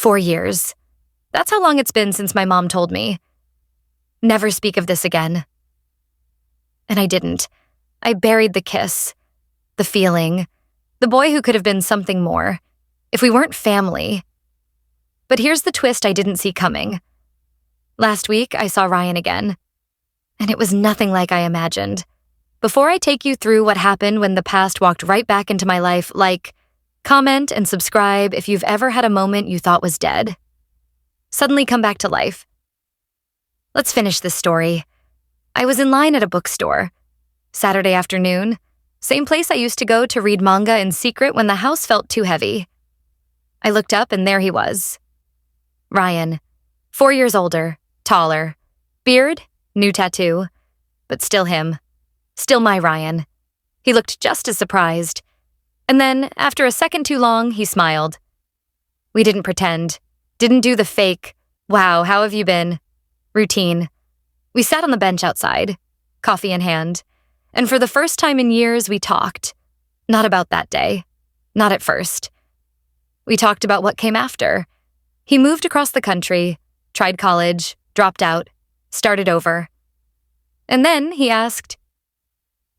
4 years. That's how long it's been since my mom told me. Never speak of this again. And I didn't. I buried the kiss, the feeling, the boy who could have been something more, if we weren't family. But here's the twist I didn't see coming. Last week, I saw Ryan again, and it was nothing like I imagined. Before I take you through what happened when the past walked right back into my life, comment, and subscribe if you've ever had a moment you thought was dead. Suddenly come back to life. Let's finish this story. I was in line at a bookstore. Saturday afternoon, same place I used to go to read manga in secret when the house felt too heavy. I looked up and there he was. Ryan, 4 years older, taller, beard, new tattoo, but still him. Still my Ryan. He looked just as surprised. And then, after a second too long, he smiled. We didn't pretend. Didn't do the fake, "Wow, how have you been?" routine. We sat on the bench outside, coffee in hand, and for the first time in years, we talked. Not about that day. Not at first. We talked about what came after. He moved across the country, tried college, dropped out, started over. And then he asked,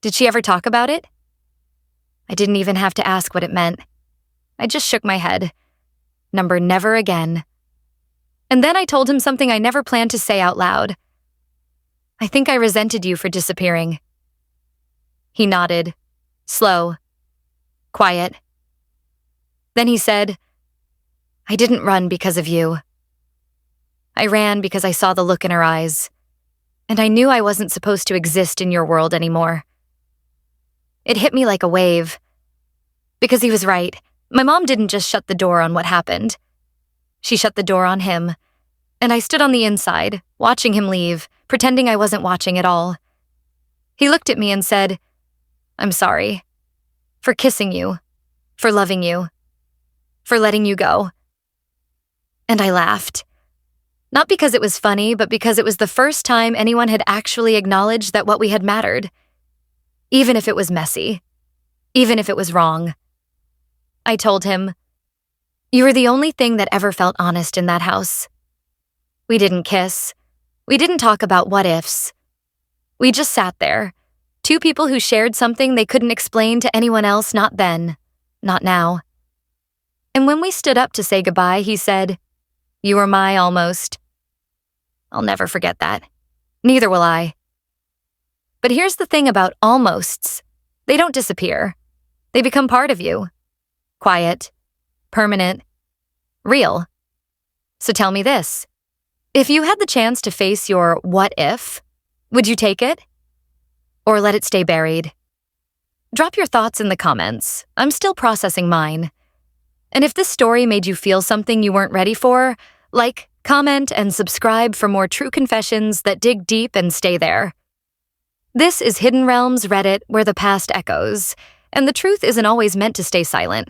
"Did she ever talk about it?" I didn't even have to ask what it meant. I just shook my head. Number never again. And then I told him something I never planned to say out loud. I think I resented you for disappearing. He nodded, slow, quiet. Then he said, I didn't run because of you. I ran because I saw the look in her eyes, and I knew I wasn't supposed to exist in your world anymore. It hit me like a wave. Because he was right. My mom didn't just shut the door on what happened. She shut the door on him, and I stood on the inside, watching him leave, pretending I wasn't watching at all. He looked at me and said, I'm sorry. For kissing you. For loving you. For letting you go. And I laughed. Not because it was funny, but because it was the first time anyone had actually acknowledged that what we had mattered. Even if it was messy. Even if it was wrong. I told him, you were the only thing that ever felt honest in that house. We didn't kiss. We didn't talk about what ifs. We just sat there, two people who shared something they couldn't explain to anyone else, not then, not now. And when we stood up to say goodbye, he said, you were my almost. I'll never forget that. Neither will I. But here's the thing about almosts. They don't disappear. They become part of you. Quiet, permanent, real. So tell me this. If you had the chance to face your what if, would you take it? Or let it stay buried? Drop your thoughts in the comments. I'm still processing mine. And if this story made you feel something you weren't ready for, like, comment, and subscribe for more true confessions that dig deep and stay there. This is Hidden Realms Reddit, where the past echoes, and the truth isn't always meant to stay silent.